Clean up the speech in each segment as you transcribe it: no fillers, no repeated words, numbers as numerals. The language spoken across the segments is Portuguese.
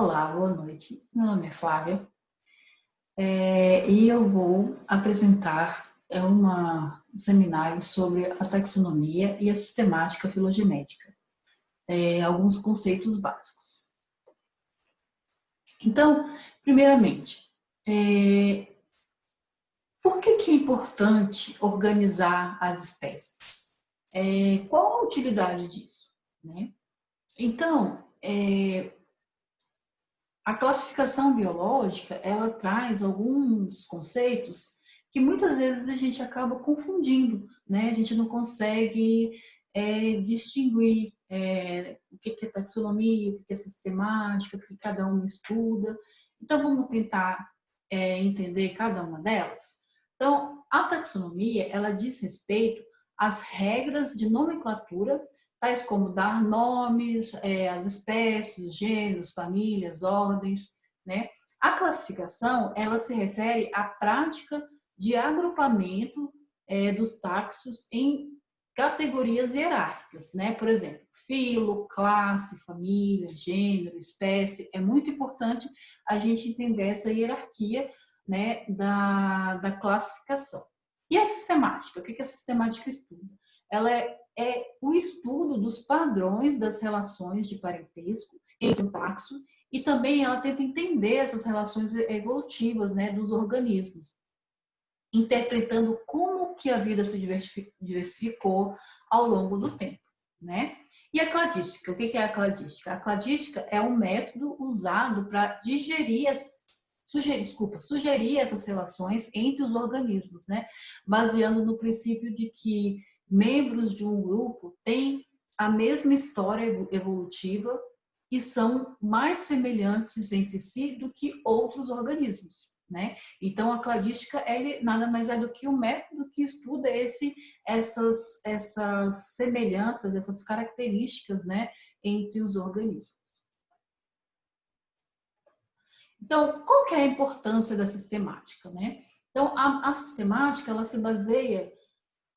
Olá, boa noite. Meu nome é Flávia e eu vou apresentar um seminário sobre a taxonomia e a sistemática filogenética, alguns conceitos básicos. Então, primeiramente, por que é importante organizar as espécies? Qual a utilidade disso, né? Então, a classificação biológica, ela traz alguns conceitos que muitas vezes a gente acaba confundindo, né? A gente não consegue distinguir o que é taxonomia, o que é sistemática, o que cada um estuda. Então, vamos tentar entender cada uma delas? Então, a taxonomia, ela diz respeito às regras de nomenclatura, tais como dar nomes às espécies, gêneros, famílias, ordens, né? A classificação, ela se refere à prática de agrupamento dos taxos em categorias hierárquicas, né? Por exemplo, filo, classe, família, gênero, espécie. É muito importante a gente entender essa hierarquia, né, da classificação. E a sistemática? O que a sistemática estuda? Ela é o estudo dos padrões das relações de parentesco entre o taxo e também ela tenta entender essas relações evolutivas, né, dos organismos, interpretando como que a vida se diversificou ao longo do tempo, né? E a cladística, o que é a cladística? A cladística é um método usado para sugerir essas relações entre os organismos, né? Baseando no princípio de que membros de um grupo têm a mesma história evolutiva e são mais semelhantes entre si do que outros organismos, né? Então, a cladística nada mais é do que um método que estuda essas semelhanças, essas características, né, entre os organismos. Então, qual que é a importância da sistemática, né? Então, a sistemática, ela se baseia,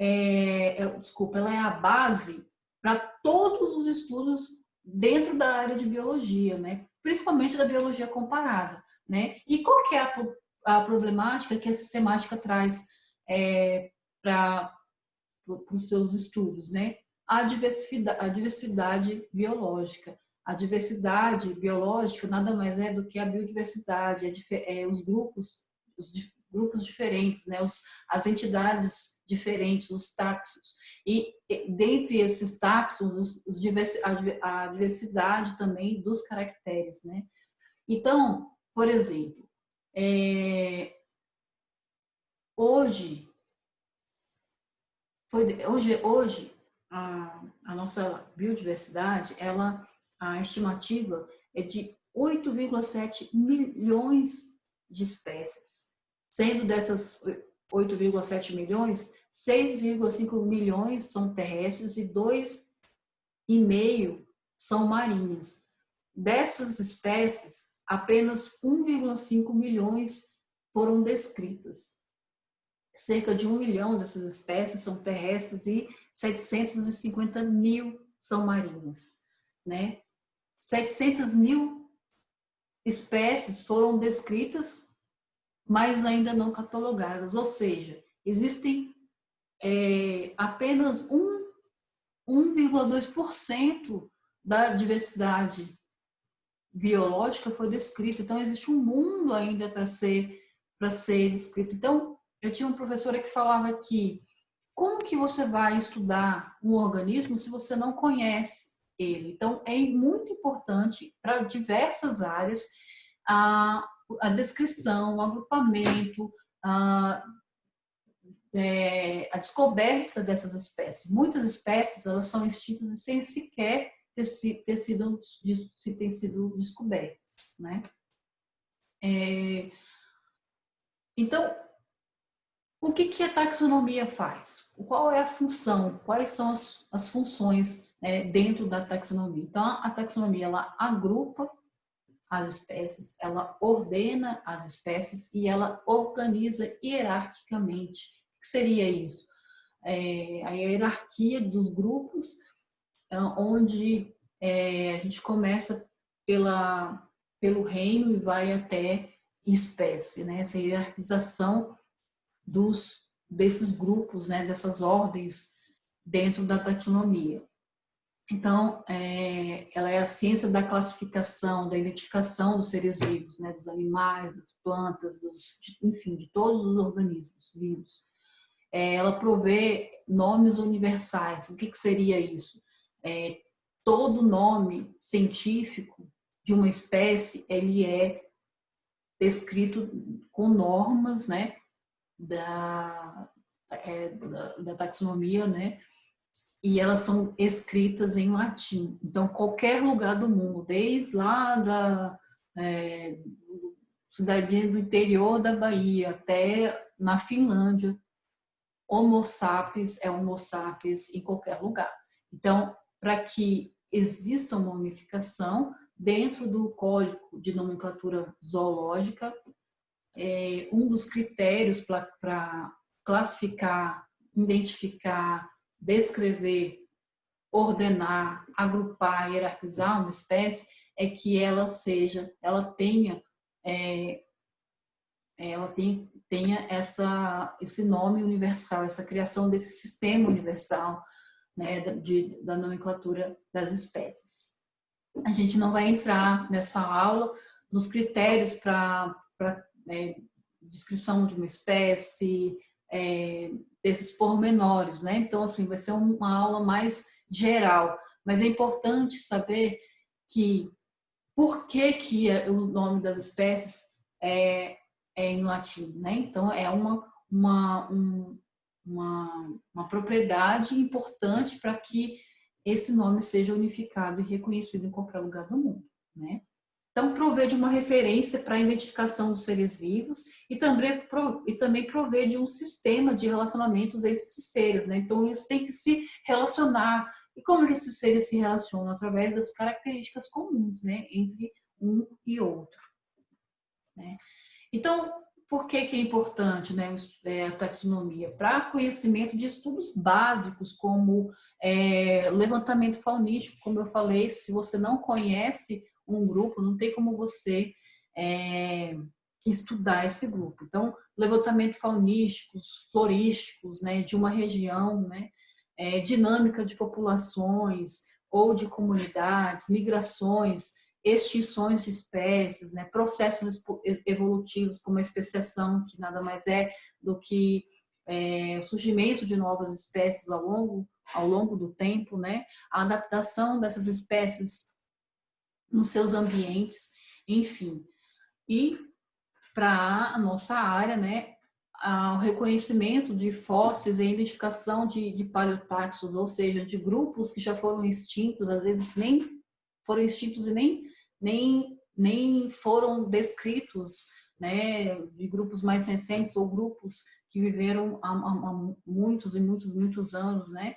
ela é a base para todos os estudos dentro da área de biologia, né? Principalmente da biologia comparada, né? E qual que é a problemática que a sistemática traz para os seus estudos, né? A diversidade biológica. A diversidade biológica nada mais é do que a biodiversidade, os grupos diferentes, né? As entidades diferentes, os taxos. E dentre esses taxos, a diversidade também dos caracteres, né? Então, por exemplo, hoje a nossa biodiversidade, a estimativa é de 8,7 milhões de espécies, sendo dessas 8,7 milhões, 6,5 milhões são terrestres e 2,5 são marinhas. Dessas espécies, apenas 1,5 milhões foram descritas. Cerca de 1 milhão dessas espécies são terrestres e 750 mil são marinhas, né? 700 mil espécies foram descritas, mas ainda não catalogadas, ou seja, existem apenas 1,2% da diversidade biológica foi descrita, então existe um mundo ainda para ser descrito. Então, eu tinha uma professora que falava que como que você vai estudar um organismo se você não conhece ele? Então, é muito importante para diversas áreas a descrição, o agrupamento, a descoberta dessas espécies. Muitas espécies elas são extintas sem sequer ter sido descobertas, né? Então, o que a taxonomia faz? Qual é a função? Quais são as funções dentro da taxonomia? Então, a taxonomia ela agrupa as espécies, ela ordena as espécies e ela organiza hierarquicamente. O que seria isso? A hierarquia dos grupos, onde a gente começa pela pelo reino e vai até espécie, né? Essa hierarquização desses grupos, né? Dessas ordens dentro da taxonomia. Então, ela é a ciência da classificação, da identificação dos seres vivos, né? Dos animais, das plantas, enfim, de todos os organismos vivos. Ela provê nomes universais. O que seria isso? Todo nome científico de uma espécie, ele é descrito com normas, né, da taxonomia, né, e elas são escritas em latim. Então, qualquer lugar do mundo, desde lá da cidadinha do interior da Bahia até na Finlândia, Homo sapiens é Homo sapiens em qualquer lugar. Então, para que exista uma unificação dentro do Código de Nomenclatura Zoológica, um dos critérios para classificar, identificar, descrever, ordenar, agrupar, hierarquizar uma espécie é que ela tenha esse nome universal, essa criação desse sistema universal, né, da nomenclatura das espécies. A gente não vai entrar nessa aula nos critérios para descrição de uma espécie, desses pormenores, né? Então, assim, vai ser uma aula mais geral, mas é importante saber que por que o nome das espécies é em latim, né? Então, é uma propriedade importante para que esse nome seja unificado e reconhecido em qualquer lugar do mundo, né? Então, prover de uma referência para a identificação dos seres vivos e também prover de um sistema de relacionamentos entre esses seres, né? Então, eles têm que se relacionar. E como que esses seres se relacionam? Através das características comuns, né? Entre um e outro, né? Então, por que é importante, né, a taxonomia? Para conhecimento de estudos básicos, como levantamento faunístico, como eu falei, se você não conhece um grupo, não tem como você estudar esse grupo. Então, levantamento faunísticos, florísticos, né, de uma região, né, dinâmica de populações ou de comunidades, migrações, extinções de espécies, né, processos evolutivos como a especiação, que nada mais é do que o surgimento de novas espécies ao longo do tempo, né, a adaptação dessas espécies nos seus ambientes, enfim. E para a nossa área, né, o reconhecimento de fósseis e a identificação de paleotaxos, ou seja, de grupos que já foram extintos, às vezes nem foram extintos e nem foram descritos, né, de grupos mais recentes ou grupos que viveram há muitos e muitos anos, né,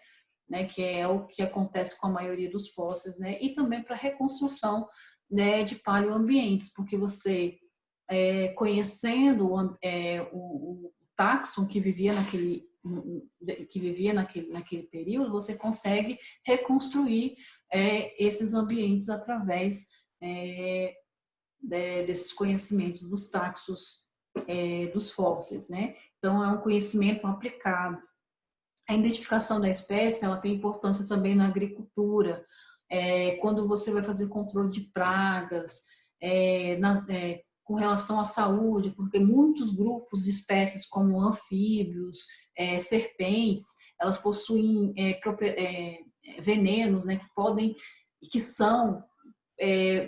que é o que acontece com a maioria dos fósseis, né, e também para a reconstrução, né, de paleoambientes, porque você, conhecendo o táxon que vivia naquele período, você consegue reconstruir esses ambientes através desses conhecimentos dos taxos dos fósseis, né? Então, é um conhecimento aplicado. A identificação da espécie, ela tem importância também na agricultura, quando você vai fazer controle de pragas, com relação à saúde, porque muitos grupos de espécies, como anfíbios, serpentes, elas possuem venenos, né, que são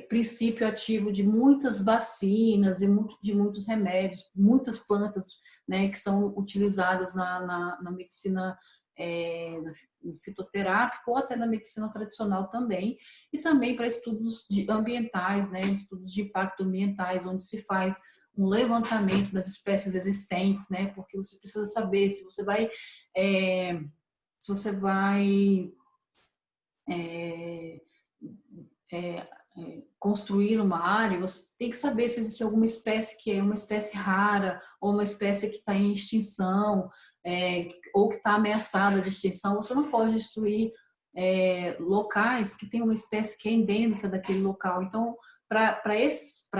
princípio ativo de muitas vacinas e de muitos remédios, muitas plantas, né, que são utilizadas na medicina fitoterápica ou até na medicina tradicional também, e também para estudos ambientais, né, estudos de impacto ambientais, onde se faz um levantamento das espécies existentes, né, porque você precisa saber se você vai construir uma área, você tem que saber se existe alguma espécie que é uma espécie rara ou uma espécie que está em extinção ou que está ameaçada de extinção. Você não pode destruir locais que tem uma espécie que é endêmica daquele local. Então, para esse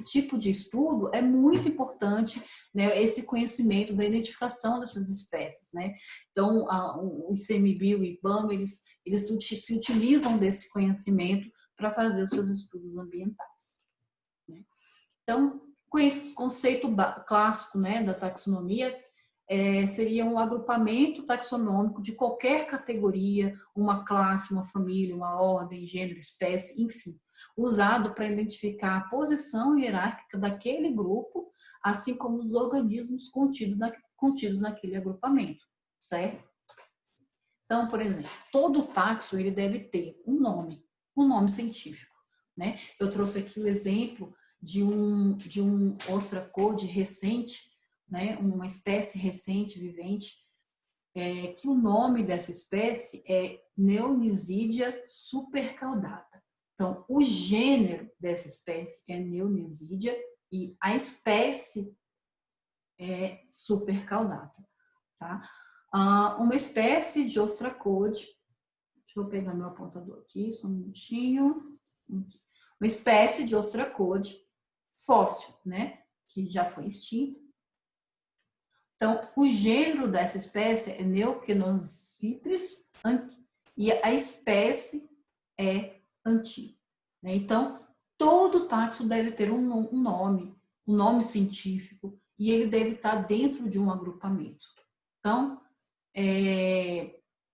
tipo de estudo, é muito importante, né, esse conhecimento da identificação dessas espécies, né? Então, o ICMBio e o IBAMA, eles se utilizam desse conhecimento para fazer os seus estudos ambientais, né? Então, com esse conceito clássico, né, da taxonomia, seria um agrupamento taxonômico de qualquer categoria, uma classe, uma família, uma ordem, gênero, espécie, enfim, usado para identificar a posição hierárquica daquele grupo, assim como os organismos contidos naquele agrupamento, certo? Então, por exemplo, todo taxo ele deve ter um nome científico, né? Eu trouxe aqui o exemplo de um ostracode recente, né? Uma espécie recente vivente, que o nome dessa espécie é Neonisidia supercaudata. Então, o gênero dessa espécie é Neonisidia e a espécie é supercaudata, tá? Uma espécie de ostracode, deixa eu pegar meu apontador aqui, só um minutinho. Uma espécie de ostracode fóssil, né? Que já foi extinto. Então, o gênero dessa espécie é Neuquenocipris e a espécie é antiga, né? Então, todo taxo deve ter um nome científico, e ele deve estar dentro de um agrupamento. Então,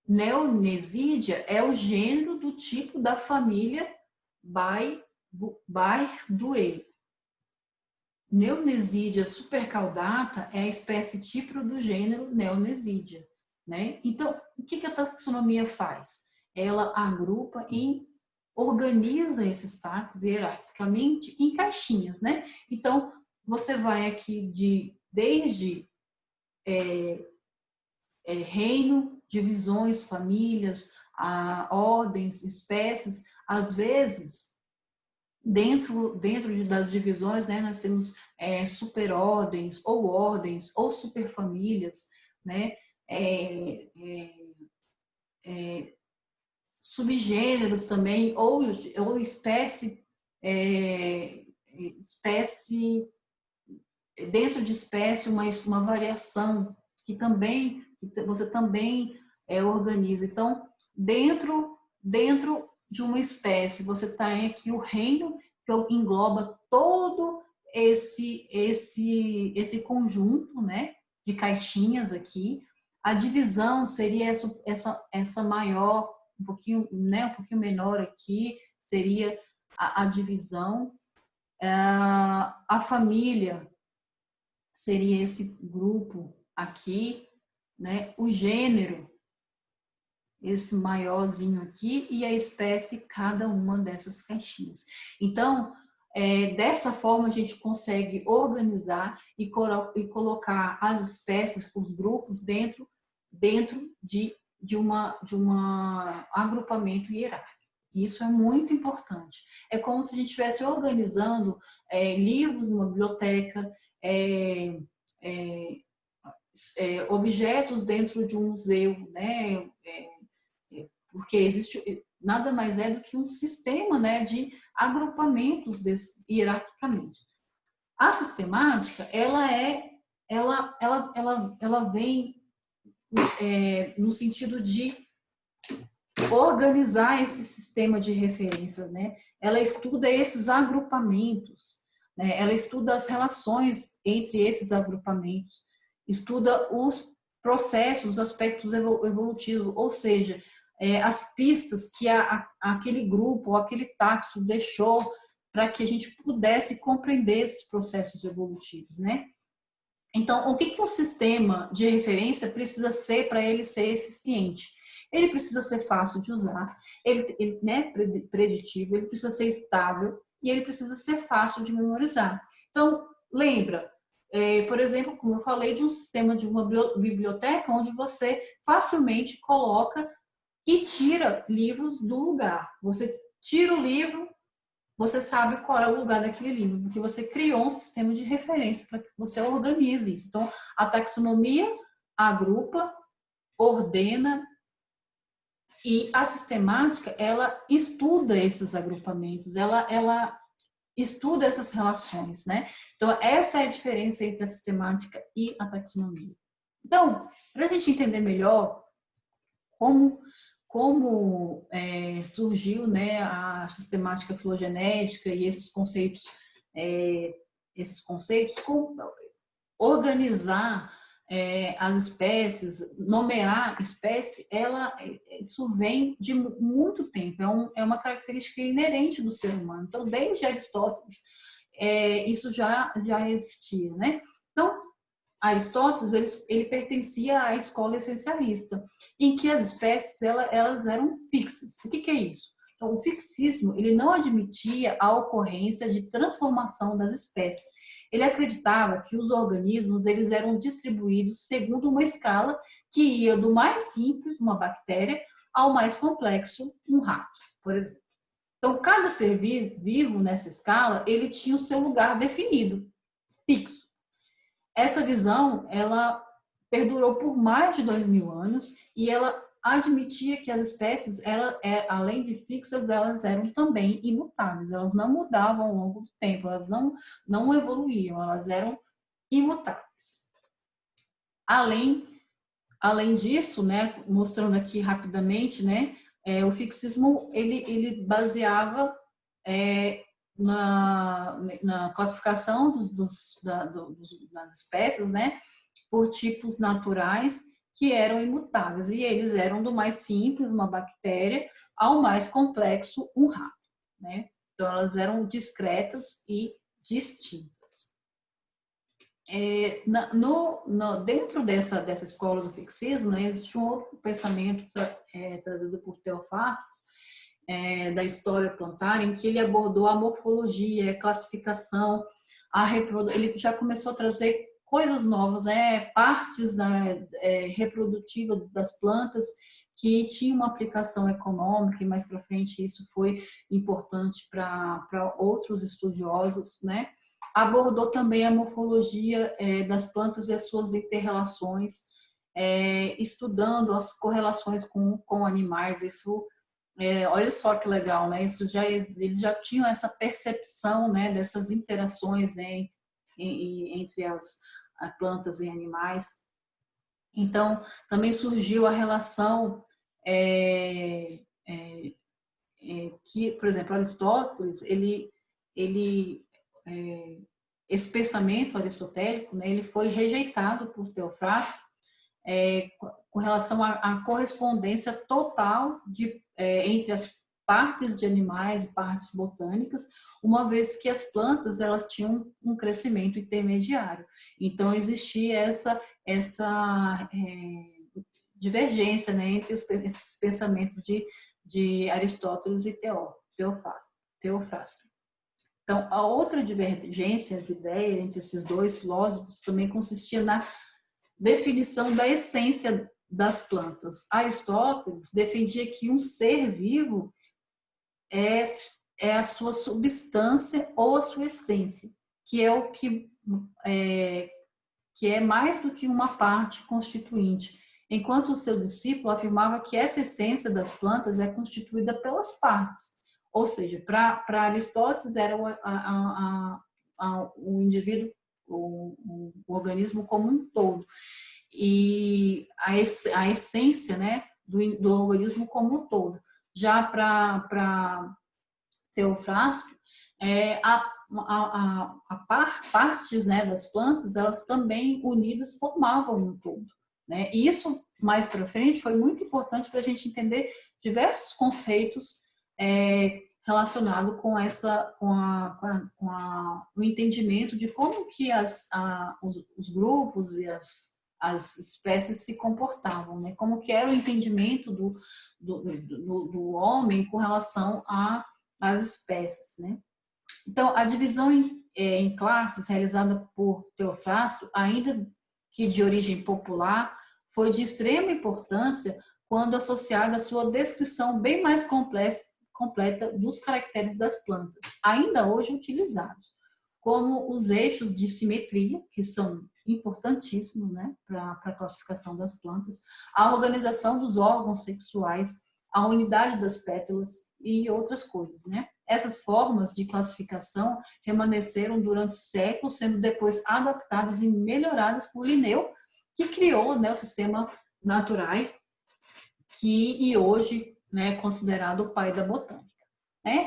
Neonesidia é o gênero do tipo da família Bairduei. Neonesidia supercaudata é a espécie tipo do gênero Neonesidia, né? Então, o que a taxonomia faz? Ela agrupa e organiza esses taxos hierarquicamente em caixinhas, né? Então, você vai aqui desde reino, divisões, famílias, ordens, espécies, às vezes dentro das divisões, né, nós temos superordens, ou superfamílias, né, subgêneros também, ou espécie, dentro de espécie, uma variação que você também organiza. Então, dentro de uma espécie, você tem aqui o reino, que engloba todo esse conjunto, né, de caixinhas aqui. A divisão seria essa maior, um pouquinho menor aqui, seria a divisão. A família seria esse grupo aqui, né? O gênero, esse maiorzinho aqui, e a espécie, cada uma dessas caixinhas. Então, dessa forma, a gente consegue organizar e colocar as espécies, os grupos, dentro de um agrupamento hierárquico. Isso é muito importante. É como se a gente estivesse organizando livros numa biblioteca, objetos dentro de um museu, né? Porque existe nada mais é do que um sistema, né, de agrupamentos hierarquicamente. A sistemática, ela vem no sentido de organizar esse sistema de referência, né? Ela estuda esses agrupamentos, né? Ela estuda as relações entre esses agrupamentos, estuda os processos, os aspectos evolutivos, ou seja, as pistas que aquele grupo ou aquele taxo deixou para que a gente pudesse compreender esses processos evolutivos, né? Então, o que um sistema de referência precisa ser para ele ser eficiente? Ele precisa ser fácil de usar, ele né, preditivo, ele precisa ser estável e ele precisa ser fácil de memorizar. Então, lembra, por exemplo, como eu falei, de um sistema de uma biblioteca onde você facilmente coloca e tira livros do lugar. Você tira o livro, você sabe qual é o lugar daquele livro, porque você criou um sistema de referência para que você organize isso. Então, a taxonomia agrupa, ordena E a sistemática, ela estuda esses agrupamentos, ela estuda essas relações, né? Então, essa é a diferença entre a sistemática e a taxonomia. Então, para a gente entender melhor como surgiu, né, a sistemática filogenética e esses conceitos, como organizar as espécies, nomear espécie, isso vem de muito tempo, é uma característica inerente do ser humano. Então, desde Aristóteles, isso já existia, né? Então, Aristóteles ele pertencia à escola essencialista, em que as espécies elas eram fixas. O que é isso? Então, o fixismo ele não admitia a ocorrência de transformação das espécies. Ele acreditava que os organismos eles eram distribuídos segundo uma escala que ia do mais simples, uma bactéria, ao mais complexo, um rato, por exemplo. Então, cada ser vivo nessa escala ele tinha o seu lugar definido, fixo. Essa visão, ela perdurou por mais de 2000 anos e ela admitia que as espécies, além de fixas, elas eram também imutáveis. Elas não mudavam ao longo do tempo, elas não evoluíam, elas eram imutáveis. Além disso, né, mostrando aqui rapidamente, né, o fixismo ele baseava na classificação das espécies, né, por tipos naturais que eram imutáveis. E eles eram do mais simples, uma bactéria, ao mais complexo, um rato, né? Então, elas eram discretas e distintas. Dentro dessa escola do fixismo, né, existe um outro pensamento trazido por Theophrastus, da história plantária, em que ele abordou a morfologia, a classificação, ele já começou a trazer coisas novas, partes reprodutivas das plantas que tinham uma aplicação econômica, e mais para frente isso foi importante para outros estudiosos, né? Abordou também a morfologia das plantas e as suas interrelações, estudando as correlações com animais. Isso olha só que legal, né? Eles já tinham essa percepção, né, dessas interações, né, entre as plantas e animais. Então, também surgiu a relação que, por exemplo, Aristóteles, esse pensamento aristotélico, né, ele foi rejeitado por Teofrasto com relação à correspondência total entre as partes de animais e partes botânicas, uma vez que as plantas elas tinham um crescimento intermediário. Então existia essa divergência, né, entre esses pensamentos de Aristóteles e Teofrasto. Então, a outra divergência de ideia entre esses dois filósofos também consistia na definição da essência das plantas. Aristóteles defendia que um ser vivo é a sua substância ou a sua essência, que é o que é mais do que uma parte constituinte, enquanto o seu discípulo afirmava que essa essência das plantas é constituída pelas partes. Ou seja, para Aristóteles era o indivíduo, o organismo como um todo. E a essência, né, do organismo como um todo. Já para Teofrasto, partes, né, das plantas, elas também unidas formavam um todo, né? E isso, mais para frente, foi muito importante para a gente entender diversos conceitos relacionados com o entendimento de como que os grupos e as espécies se comportavam, né? Como que era o entendimento do homem com relação às espécies, né? Então, a divisão em classes realizada por Teofrasto, ainda que de origem popular, foi de extrema importância quando associada à sua descrição bem mais completa dos caracteres das plantas, ainda hoje utilizados, como os eixos de simetria, que são importantíssimos, né, para a classificação das plantas, a organização dos órgãos sexuais, a unidade das pétalas e outras coisas, né? Essas formas de classificação permaneceram durante séculos, sendo depois adaptadas e melhoradas por Linneu, que criou, né, o sistema Naturae, e hoje, né, é considerado o pai da botânica.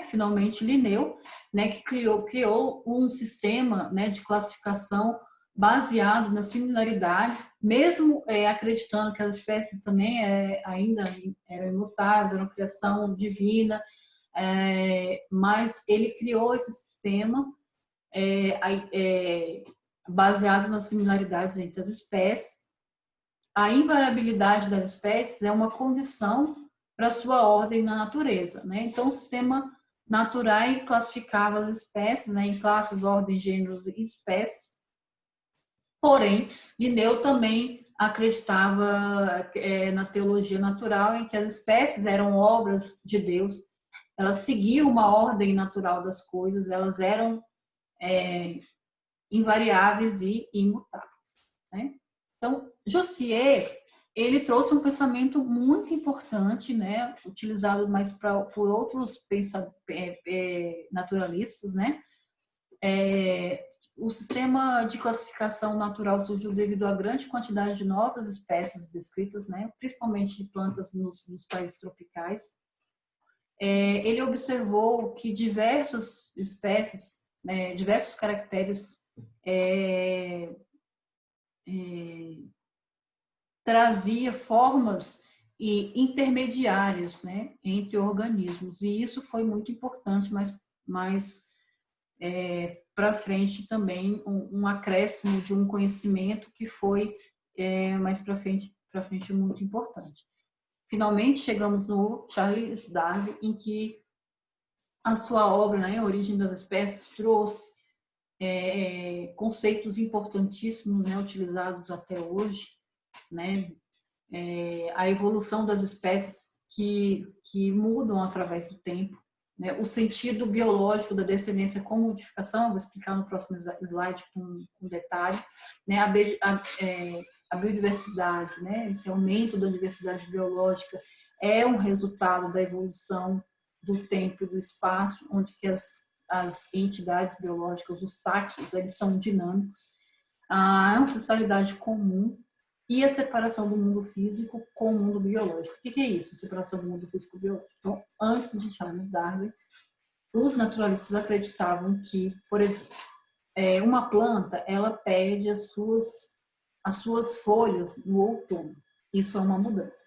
Finalmente, Linneu, né, que criou um sistema, né, de classificação baseado nas similaridades, mesmo acreditando que as espécies também ainda eram imutáveis, eram criação divina, mas ele criou esse sistema baseado nas similaridades entre as espécies. A invariabilidade das espécies é uma condição para sua ordem na natureza, né? Então, o sistema Naturae classificava as espécies, né, em classes, ordens, gêneros e espécies. Porém, Linneu também acreditava na teologia natural, em que as espécies eram obras de Deus, elas seguiam uma ordem natural das coisas, elas eram invariáveis e imutáveis, né? Então, Jussier, ele trouxe um pensamento muito importante, né, utilizado mais por outros naturalistas, né? O sistema de classificação natural surgiu devido à grande quantidade de novas espécies descritas, né, principalmente de plantas nos países tropicais. Ele observou que diversas espécies, né, diversos caracteres trazia formas intermediárias, né, entre organismos, e isso foi muito importante, mas para frente também um acréscimo de um conhecimento que foi mais para frente muito importante. Finalmente chegamos no Charles Darwin, em que a sua obra, né, A Origem das Espécies, trouxe conceitos importantíssimos, né, utilizados até hoje, né, a evolução das espécies que mudam através do tempo, né, o sentido biológico da descendência com modificação, vou explicar no próximo slide com detalhe, né, a biodiversidade, né, esse aumento da diversidade biológica é um resultado da evolução do tempo e do espaço, onde que as entidades biológicas, os táxons, eles são dinâmicos, a ancestralidade comum e a separação do mundo físico com o mundo biológico. O que é isso, separação do mundo físico e biológico? Então, antes de Charles Darwin, os naturalistas acreditavam que, por exemplo, uma planta, ela perde as suas folhas no outono. Isso é uma mudança.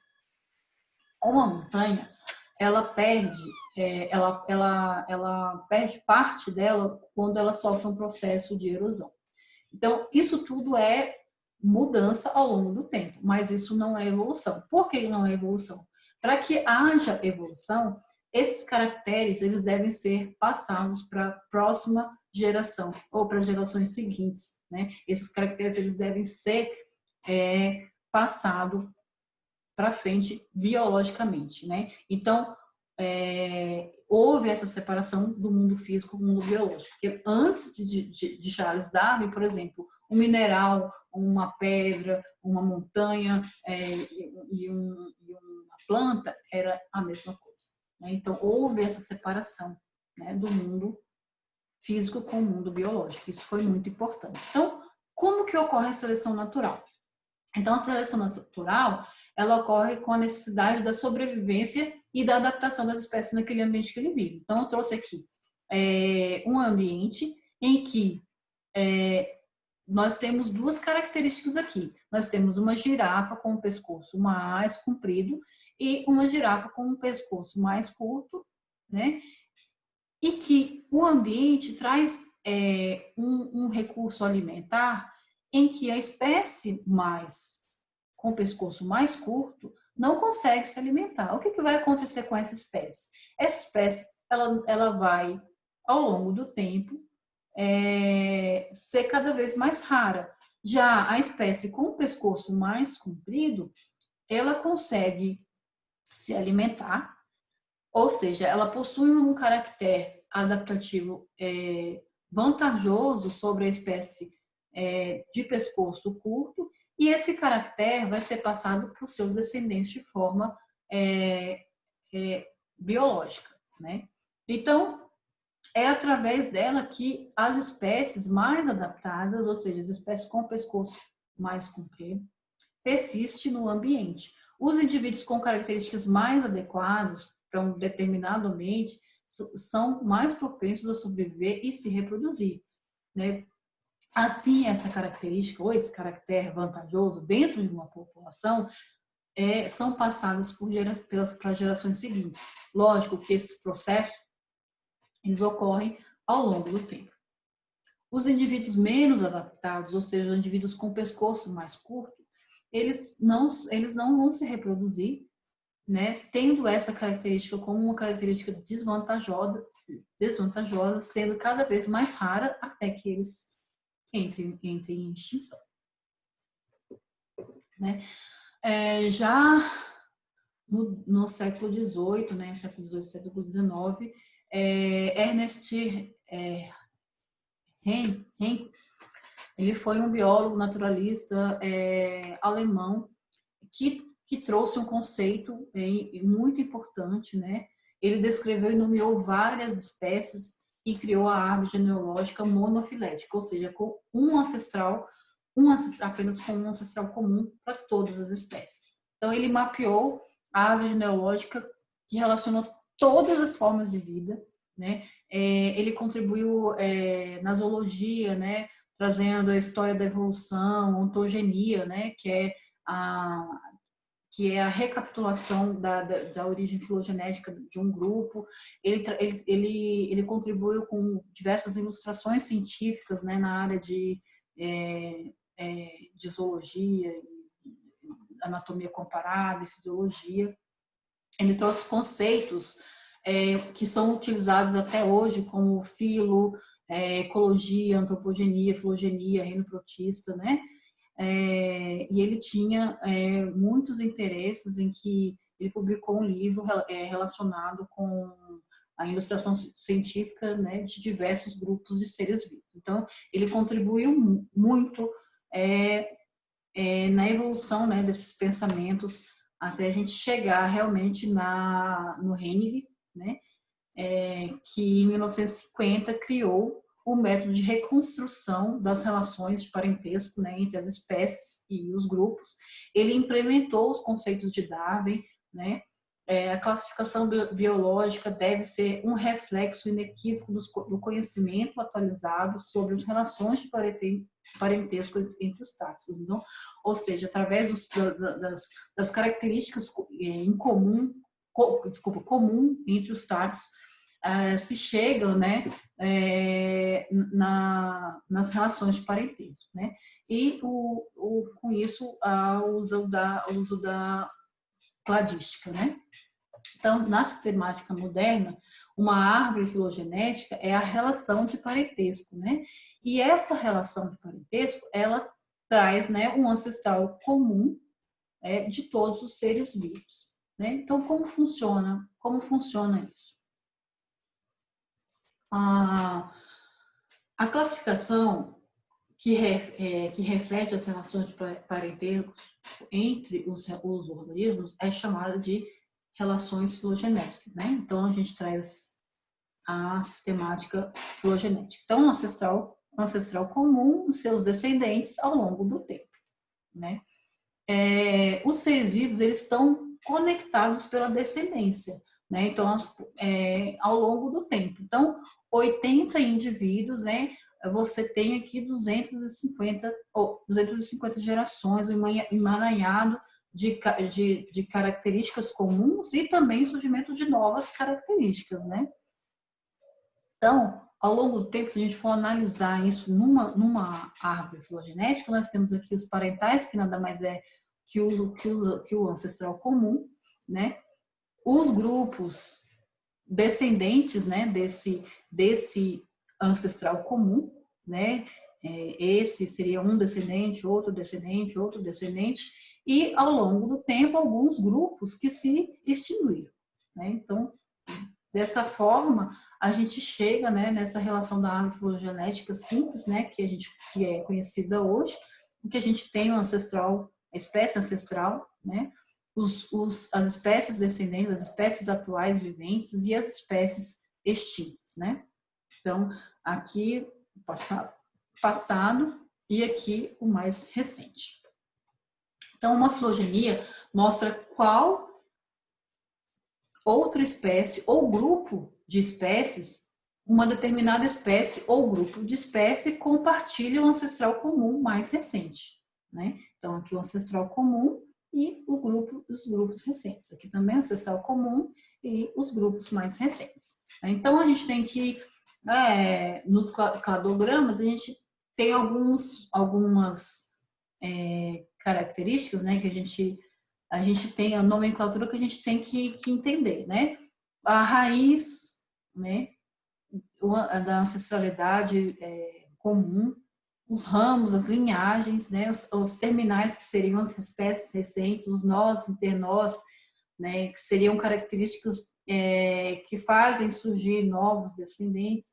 Uma montanha, ela perde parte dela quando ela sofre um processo de erosão. Então, isso tudo é mudança ao longo do tempo, mas isso não é evolução. Por que não é evolução? Para que haja evolução, esses caracteres eles devem ser passados para a próxima geração ou para as gerações seguintes, né? Esses caracteres eles devem ser passados para frente biologicamente, né? Então, houve essa separação do mundo físico do mundo biológico. Porque antes de Charles Darwin, por exemplo, um mineral, uma pedra, uma montanha e uma planta era a mesma coisa, né? Então, houve essa separação, né, do mundo físico com o mundo biológico. Isso foi muito importante. Então, como que ocorre a seleção natural? Então, a seleção natural, ela ocorre com a necessidade da sobrevivência e da adaptação das espécies naquele ambiente que ele vive. Então, eu trouxe aqui um ambiente em que nós temos duas características aqui. Nós temos uma girafa com um pescoço mais comprido e uma girafa com um pescoço mais curto, né? E que o ambiente traz um recurso alimentar em que a espécie com o pescoço mais curto não consegue se alimentar. O que vai acontecer com essa espécie? Essa espécie ela vai, ao longo do tempo, ser cada vez mais rara. Já a espécie com o pescoço mais comprido, ela consegue se alimentar, ou seja, ela possui um caractere adaptativo vantajoso sobre a espécie de pescoço curto, e esse caractere vai ser passado para os seus descendentes de forma biológica, né? Então, é através dela que as espécies mais adaptadas, ou seja, as espécies com pescoço mais comprido, persistem no ambiente. Os indivíduos com características mais adequadas para um determinado ambiente são mais propensos a sobreviver e se reproduzir, né? Assim, essa característica ou esse caractere vantajoso dentro de uma população são passadas para gerações seguintes. Lógico que esses processos eles ocorrem ao longo do tempo. Os indivíduos menos adaptados, ou seja, os indivíduos com pescoço mais curto, eles não vão se reproduzir, né, tendo essa característica como uma característica desvantajosa, sendo cada vez mais rara até que eles entrem em extinção. Né? Já no século XVIII, né, século XIX, Ernest Henke, ele foi um biólogo naturalista alemão que trouxe um conceito muito importante, né? Ele descreveu e nomeou várias espécies e criou a árvore genealógica monofilética, ou seja, com apenas com um ancestral comum para todas as espécies. Então, ele mapeou a árvore genealógica que relacionou todas as formas de vida, né? Ele contribuiu na zoologia, né? Trazendo a história da evolução, ontogenia, né? Que é a recapitulação da origem filogenética de um grupo. Ele contribuiu com diversas ilustrações científicas, né, na área de zoologia, anatomia comparada e fisiologia. Ele trouxe conceitos que são utilizados até hoje, como ecologia, antropogenia, filogenia, reino protista, né? E ele tinha muitos interesses em que ele publicou um livro relacionado com a ilustração científica, né, de diversos grupos de seres vivos. Então, ele contribuiu muito na evolução, né, desses pensamentos até a gente chegar realmente no Hennig, né, que em 1950 criou o método de reconstrução das relações de parentesco, né, entre as espécies e os grupos. Ele implementou os conceitos de Darwin, né? A classificação biológica deve ser um reflexo inequívoco do conhecimento atualizado sobre as relações de parentesco entre os táxons. Então, ou seja, através das características em comum entre os táxons, se chega, né, nas relações de parentesco, né? E com isso o uso da cladística, né? Então, na sistemática moderna, uma árvore filogenética é a relação de parentesco, né? E essa relação de parentesco, ela traz, né, um ancestral comum de todos os seres vivos, né? Então, como funciona isso? A classificação que reflete as relações de parentesco entre os organismos é chamada de relações filogenéticas, né? Então, a gente traz a sistemática filogenética. Então, um ancestral comum dos seus descendentes ao longo do tempo, né? Os seres vivos, eles estão conectados pela descendência, né? Então, ao longo do tempo. Então, 80 indivíduos, né? Você tem aqui 250 gerações, um emaranhado de características comuns e também surgimento de novas características, né? Então, ao longo do tempo, se a gente for analisar isso numa árvore filogenética, nós temos aqui os parentais, que nada mais é que o ancestral comum, né? Os grupos descendentes, né, desse ancestral comum, né? Esse seria um descendente, outro descendente, outro descendente, e ao longo do tempo alguns grupos que se extinguiram, né? Então, dessa forma, a gente chega, né, nessa relação da árvore filogenética simples, né, que é conhecida hoje, em que a gente tem um ancestral, a espécie ancestral, né, as espécies descendentes, as espécies atuais viventes e as espécies extintas, né? Então, aqui o passado e aqui o mais recente. Então, uma filogenia mostra qual outra espécie ou grupo de espécies, uma determinada espécie ou grupo de espécie compartilha o ancestral comum mais recente, né? Então, aqui o ancestral comum e os grupos recentes. Aqui também o ancestral comum e os grupos mais recentes. Então, a gente tem que, nos cladogramas, a gente tem algumas características, né, que a gente tem a nomenclatura que a gente tem que entender, né? A raiz, né, da ancestralidade comum, os ramos, as linhagens, né, os terminais, que seriam as espécies recentes, os nós, internós, né, que seriam características que fazem surgir novos descendentes.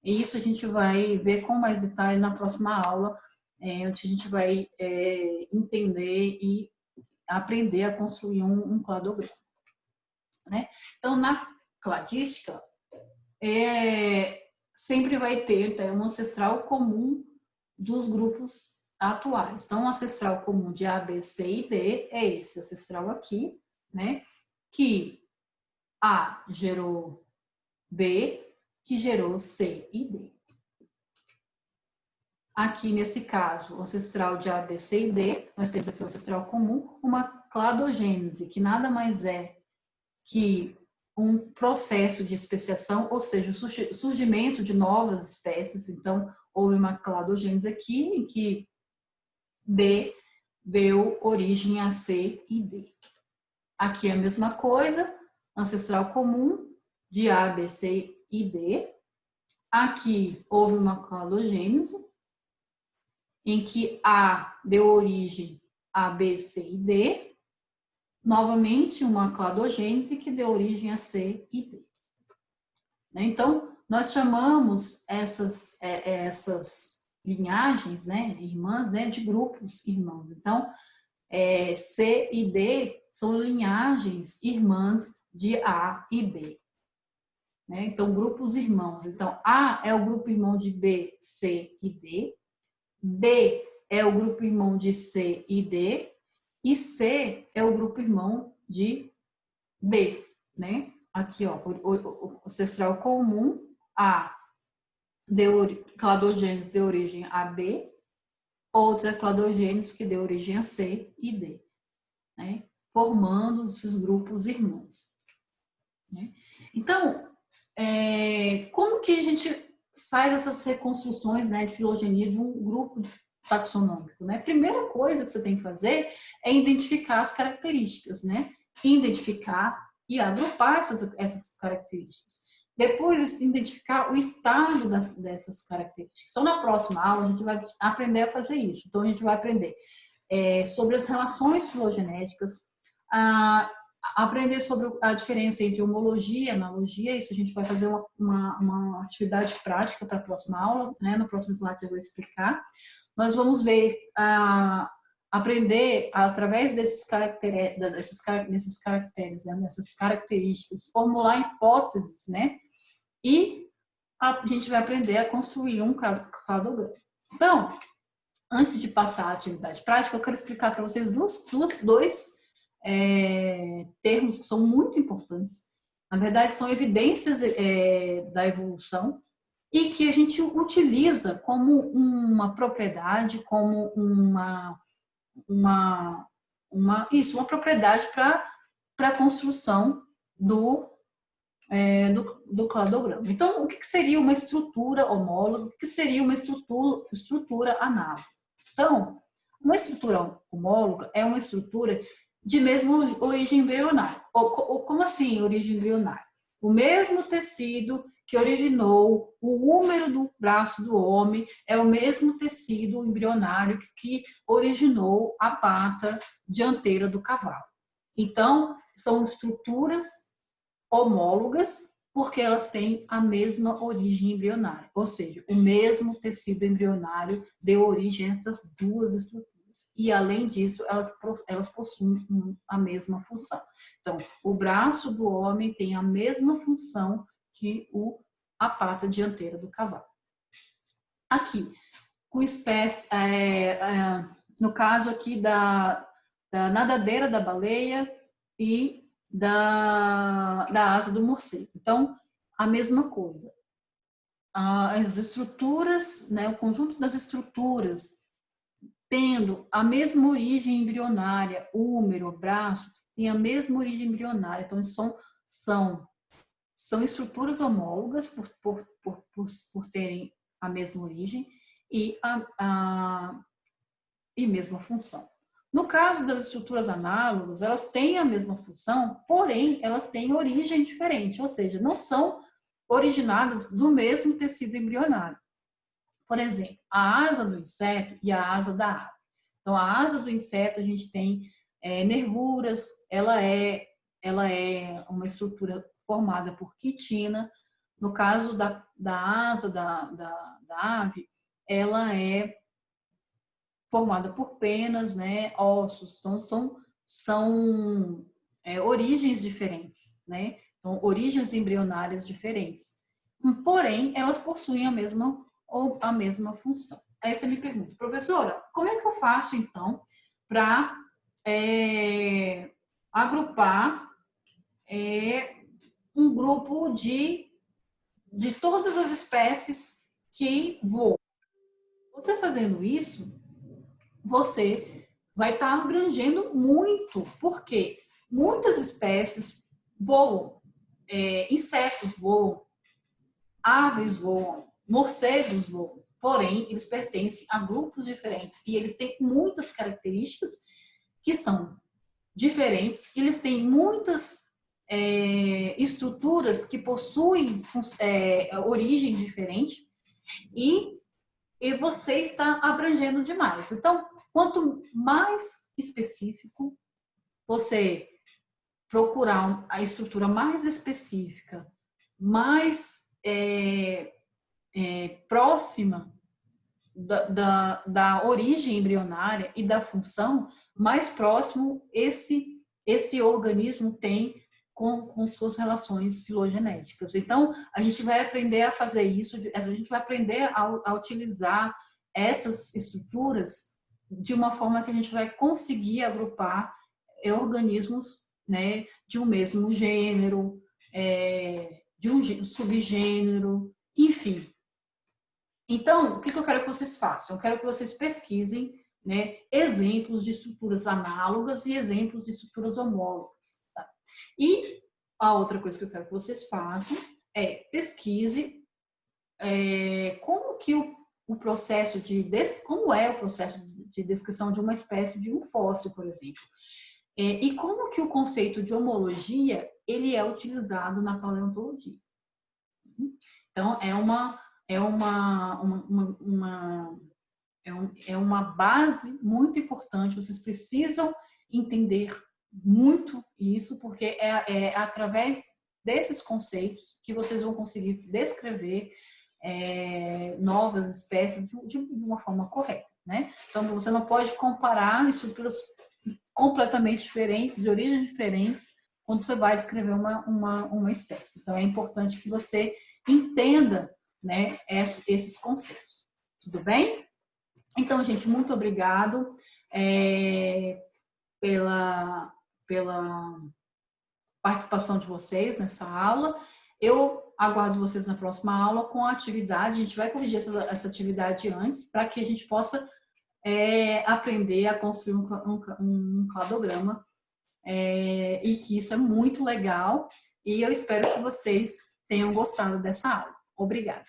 E isso a gente vai ver com mais detalhe na próxima aula, onde a gente vai entender e aprender a construir um cladograma, né? Então, na cladística, sempre vai ter um ancestral comum dos grupos atuais. Então, o ancestral comum de A, B, C e D é esse ancestral aqui, né? Que A gerou B, que gerou C e D. Aqui, nesse caso, o ancestral de A, B, C e D, nós temos aqui o ancestral comum, uma cladogênese, que nada mais é que um processo de especiação, ou seja, o surgimento de novas espécies. Então, houve uma cladogênese aqui, em que B deu origem a C e D. Aqui é a mesma coisa, ancestral comum de A, B, C e D. Aqui houve uma cladogênese, em que A deu origem a B, C e D. Novamente, uma cladogênese que deu origem a C e D. Então, nós chamamos essas linhagens, né, irmãs, né, de grupos irmãos. Então, C e D são linhagens irmãs de A e B. Né? Então, grupos irmãos. Então, A é o grupo irmão de B, C e D. B é o grupo irmão de C e D. E C é o grupo irmão de D, né? Aqui, ó, o ancestral comum, A, cladogênese deu origem a B, outra cladogênese que deu origem a C e D, né? Formando esses grupos irmãos. Né? Então, como que a gente faz essas reconstruções, né, de filogenia de um grupo taxonômico, né? Primeira coisa que você tem que fazer é identificar as características, né? Identificar e agrupar essas características. Depois, identificar o estado dessas características. Então, na próxima aula, a gente vai aprender a fazer isso. Então, a gente vai aprender sobre as relações filogenéticas, aprender sobre a diferença entre homologia e analogia. Isso a gente vai fazer uma atividade prática para a próxima aula, né? No próximo slide eu vou explicar. Nós vamos ver, aprender através desses caracteres, né? Dessas características, formular hipóteses, né? E a gente vai aprender a construir um cladograma. Então, antes de passar a atividade prática, eu quero explicar para vocês dois termos que são muito importantes. Na verdade, são evidências da evolução e que a gente utiliza como uma propriedade, como uma propriedade para a construção do cladograma. Então, o que seria uma estrutura homóloga? O que seria uma estrutura análoga? Então, uma estrutura homóloga é uma estrutura de mesma origem embrionária. Como assim origem embrionária? O mesmo tecido que originou o húmero do braço do homem é o mesmo tecido embrionário que originou a pata dianteira do cavalo. Então, são estruturas homólogas porque elas têm a mesma origem embrionária, ou seja, o mesmo tecido embrionário deu origem a essas duas estruturas. diferentes. E, além disso, elas possuem a mesma função. Então, o braço do homem tem a mesma função que a pata dianteira do cavalo. Aqui, com espécie, no caso aqui da nadadeira da baleia e da asa do morcego. Então, a mesma coisa. As estruturas, né, o conjunto das estruturas, tendo a mesma origem embrionária, úmero, braço, tem a mesma origem embrionária. Então, são estruturas homólogas por terem a mesma origem e mesma função. No caso das estruturas análogas, elas têm a mesma função, porém, elas têm origem diferente, ou seja, não são originadas do mesmo tecido embrionário. Por exemplo, a asa do inseto e a asa da ave. Então, a asa do inseto, a gente tem nervuras, ela é uma estrutura formada por quitina. No caso da asa da ave, ela é formada por penas, né, ossos. Então, são origens diferentes, né? Então, origens embrionárias diferentes. Porém, elas possuem a mesma função. Aí você me pergunta, professora, como é que eu faço, então, para agrupar um grupo de todas as espécies que voam? Você fazendo isso, você vai estar abrangendo muito, porque muitas espécies voam, insetos voam, aves voam, morcegos voam, porém, eles pertencem a grupos diferentes e eles têm muitas características que são diferentes, eles têm muitas estruturas que possuem origem diferente e você está abrangendo demais. Então, quanto mais específico você procurar a estrutura mais específica, mais próxima da origem embrionária e da função, mais próximo esse organismo tem com suas relações filogenéticas. Então, a gente vai aprender a fazer isso, a gente vai aprender a utilizar essas estruturas de uma forma que a gente vai conseguir agrupar organismos, né, de um mesmo gênero, de um subgênero, enfim. Então, o que eu quero que vocês façam? Eu quero que vocês pesquisem, né, exemplos de estruturas análogas e exemplos de estruturas homólogas. Tá? E a outra coisa que eu quero que vocês façam é pesquise como que o processo como é o processo de descrição de uma espécie de um fóssil, por exemplo. E como que o conceito de homologia ele é utilizado na paleontologia. Então, é uma base muito importante, vocês precisam entender muito isso, porque é através desses conceitos que vocês vão conseguir descrever novas espécies de uma forma correta, né? Então, você não pode comparar estruturas completamente diferentes, de origens diferentes, quando você vai descrever uma espécie. Então, é importante que você entenda, né, esses conceitos. Tudo bem? Então, gente, muito obrigado pela participação de vocês nessa aula. Eu aguardo vocês na próxima aula com a atividade. A gente vai corrigir essa atividade antes, para que a gente possa aprender a construir um cladograma, e que isso é muito legal. E eu espero que vocês tenham gostado dessa aula. Obrigada.